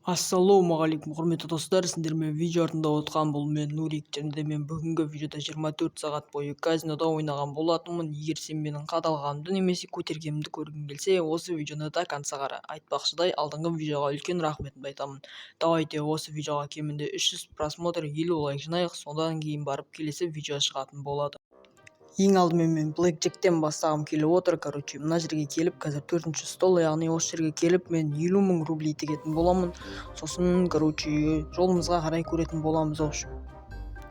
Ассалаумағалейкум құрметті достар, сіздермен видео тыңдап отқан бұл мен Нурик, және де мен бүгінгі видеода 24 сағат бойы казинода ойнаған болатынмын. Егер сен менің қадалғанымды немесе көтергенімді көргің келсе, осы видеоны до конца қара. Айтпақшыдай, алдыңғы видеоға үлкен рахметімді айтамын. Давайте осы видеоға кемінде 300 просмотр, 50 лайк жинайық, содан кейін барып келесі видео шығатын болады. Ең алдымен мен блэкджектен бастағым келіп отыр. Мына жерге келіп, қазір 4-ші стол, яғни осы жерге келіп, мен 50 мың рублей тегетін боламын. Сосын, жолымызға қарай көретін боламыз, общем.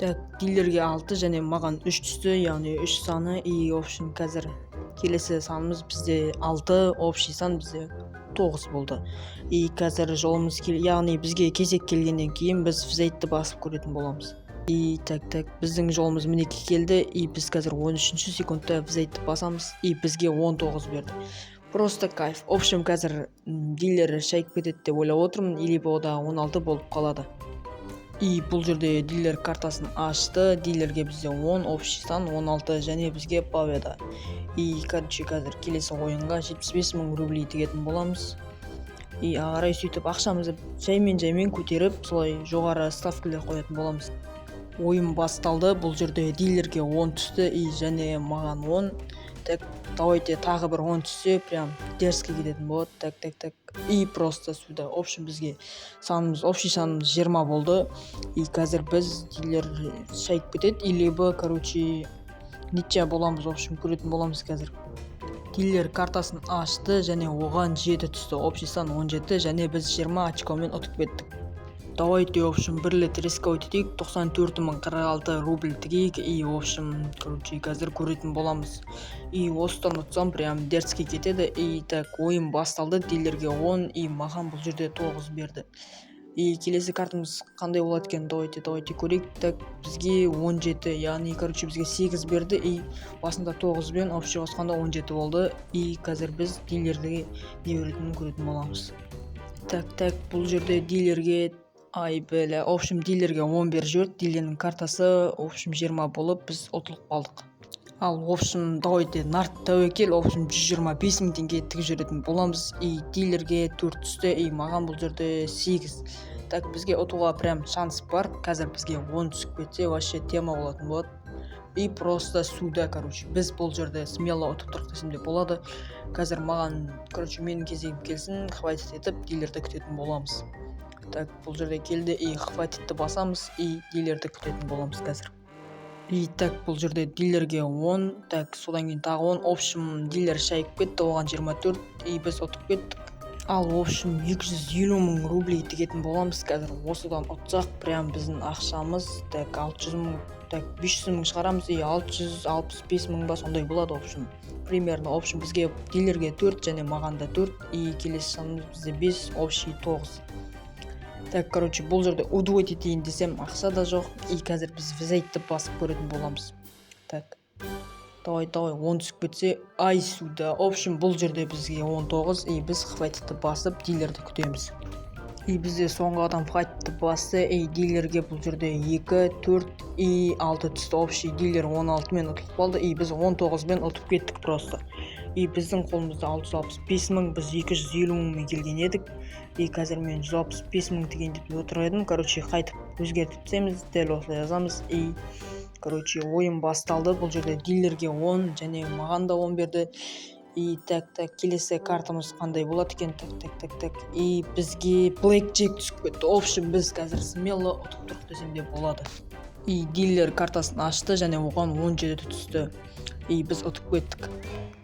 Так, дилерге 6 және маған 3 түсті, яғни 3 саны, и общем қазір келесі санымыз бізде 6, общий сан бізде 9 болды. И қазір жолымыз яғни бізге кезек келгеннен кейін біз фзейтті басып көретін боламыз. И так, біздің жолымыз мінеки келді, и біз қазір 13-ші секундта фзейтті басамыз, и бізге 19 берді. Просто кайф. Общем, қазір дилер шайып кетеді деп ойлап отырмын, или ода 16 болып қалады. И бұл жерде дилер картасын ашты, дилерге бізде 10, общий сан 16 және бізге победа. И қазір келесі ойынға 75 мың рублей тегетін боламыз. И ағарай сөйтіп ақшамызды жаймен көтеріп, солай жоғары ставкілер қоятын боламыз. Ойын басталды, бұл жерде дилерге 10 түсті, и және маған 10. Так, давайте тағы бір 10 түссе, прям дерзкий кететін болады. Так. И просто сюда. Общем, бізге общий санымыз 20 болды. И қазір біз дилер шайып кетеді, или ничья боламыз, общем, көретін боламыз қазір. Дилер картасын ашты, және оған 7 түсті. Общий сан 17, және біз 20 очкомен ұтып кеттік. Давайте, в общем, бір рет рисковать етейік, 94 046 рубль тігейік, и, в общем, қазір көретін боламыз. И осыдан ұтсам, прям дерзкий кетеді, и так, ойын басталды, дилерге 10, и маған бұл жерде 9 берді. И келесі картамыз қандай болады екен, давайте көрейік. Так, бізге 17, яғни, бізге 8 берді, и басында 9 бен общий қосқанда 17 болды, и қазір біз дилерге не беретінін көретін боламыз. Так, бұл жерде дилерге в общем, дилерге 10 беріп жіберді, дилердің картасы, в общем, 20 болып, біз ұтылып қалдық. Ал, в общем, давайте нарт тәуекел, в общем, 125 мың теңге тігіп жүретін боламыз, и дилерге 4 түсті, и маған бұл жерде 8. Так, бізге ұтуға прям шанс бар, қазір бізге 10 түсіп кетсе, вообще тема болатын болады. И просто сюда, біз бұл жерде смело ұтып тұрық десем де болады. Қазір маған, менің кезегім келсін, хватит етіп, дилерді күтетін боламыз. Так, бұл жерде келді, и хватитті басамыз, и дилерді күтетін боламыз қазір. И так, бұл жерде дилерге 10, так, содан кейін тағы 10, общем, дилер шайып кетті, оған 24, и біз ұтып кеттік. Ал, в общем, 250 мың рублей тегетін боламыз қазір. Осыдан ұтсақ, прям біздің ақшамыз, так, 600 мың, так, 500 мың шығарамыз, и 665 мың ба сондай болады, в общем. Примерно, в общем, бізге дилерге 4, және маған да 4, и келесі санымыз бізде 5, общий 9. Так, бұл жерде удвоить етейін десем, ақша да жоқ, и қазір біз фзейтті басып көретін боламыз. Так, давай, 10 түсіп кетсе, ай сюда. В общем, бұл жерде бізге 19, и біз хватитті басып, дилерді күтеміз. И бізде соңғы адам хватитті басты, и дилерге бұл жерде 2, 4, и 6 түсті. Общий дилер 16 мен ұтылып қалды, и біз 19 мен ұтып кеттік просто. И біздің қолымызда 665 мың, біз 250 мыңмен келген едік. И қазір мен 165 мың деген деп отыр едім. Қайтып өзгертіп түсеміз, дәл осылай жазамыз. И, ойын басталды. Бұл жерде дилерге 10, және маған да 10 берді. И так, келесі картамыз қандай болады екен, так. И бізге блэкджек түсіп кетті. Общем, біз қазір смело ұтып тұрық десем де болады. И дилер картасын ашты, және оған 17 түсті. И біз ұтып кеттік.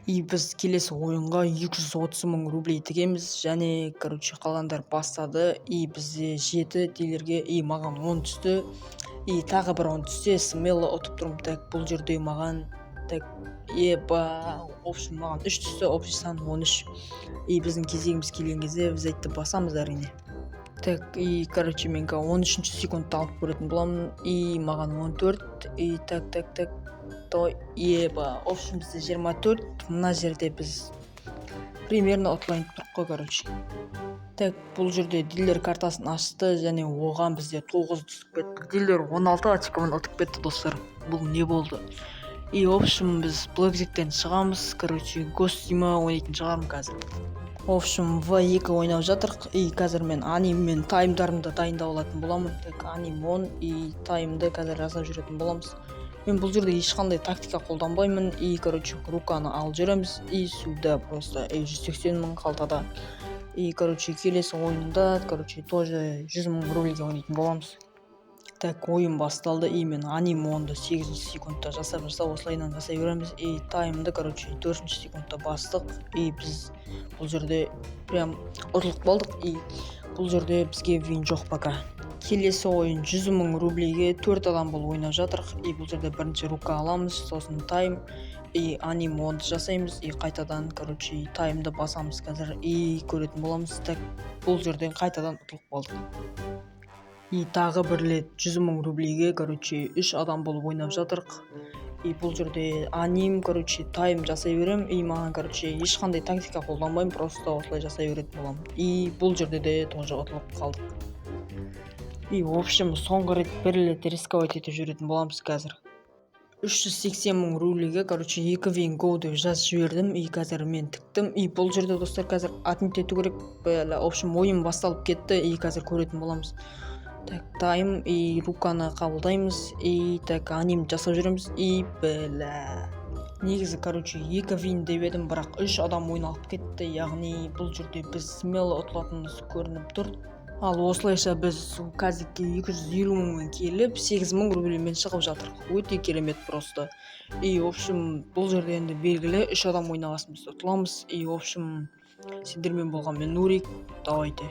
И біз келесі ойынға 230 мың рублей тігеміз, және, қалғандар бастады, и бізде 7 дилерге, и маған 10 түсті, и тағы бір 10 түсте, смело ұтып тұрмын. Так, бұл жерде маған, общем, маған 3 түсті, общий сан 13, и біздің кезегіміз келген кезде фзейтті басамыз әрине. Так, и, мен 13-ші секундта алып көретін боламын, и маған 14, и так. В общем, бізде 24, мына жерде біз примерно ұтылайын тұрық қой, Так, бұл жерде дилер картасын ашты, және оған бізде 9 түсіп кетті. Дилер 16 очкомен ұтып кетті, достар. Бұл не болды? И, в общем, біз блэкджектен шығамыз, гостима ойнайтын шығармын қазір. В общем, В2 ойнап жатырық. Қазір мен аним мен таймдарымды дайындап алатын боламын. Так, аним 10 и таймды қазір жасап жүретін боламыз. Мен бұл жерде ешқандай тактика қолданбаймын. Короче, руканы алып жүреміз. Сюда просто 180 мың қалтада. Короче, келесі ойында, тоже 100 мың рубльге ойнайтын боламыз. Так, ойын басталды. Мен аним 10-ды 8 секундта жасап осылайынан жасай береміз. Таймды, 4 секундта бастық. Біз бұл жерде прям ұтылып қалдық. Бұл жерде бізге вин жоқ пока. Келесі ойын 100 мың рубльге 4 адам болып ойнап жатырық. Бұл жерде бірінші рука аламыз, сосын тайм. Аним 10-ды жасаймыз. Қайтадан, таймды басамыз қазір. Көретін боламыз. Так, бұл жерден қайтадан ұтылып қалдық. Тағы бір рет 100 мың рубльге, 3 адам болып ойнап жатырық. Бұл жерде аним, тайм жасай берем. Маған, ешқандай тактика қолданбаймын, просто осылай жасай беретін боламын. Бұл жерде де тоже ұтылып қалдық. В общем, соңғы рет бір рет рисковать етіп жүретін боламыз қазір. 380 мың рубльге, 2 вин гоу деп жазып жібердім. Қазір мен тіктім. Бұл жерде достар қазір отмет ету керек. В общем, ойын басталып кетті. Қазір көретін боламыз. Так, тайм руканы қабылдаймыз. Так, аним жасап жүреміз. Негізі, 2 вин деп едім, бірақ 3 адам ойналып кетті. Яғни бұл жерде біз смело ұтылатынымыз көрініп тұр. Ал осылайша біз қазірге 250 мыңмен келіп 8 мың рубльмен шығып жатырық. Өте керемет просто. В общем, бұл жерде енді белгілі 3 адам ойнағасын біз ұтыламыз. В общем, сендермен болған мен Нурик. Давайте.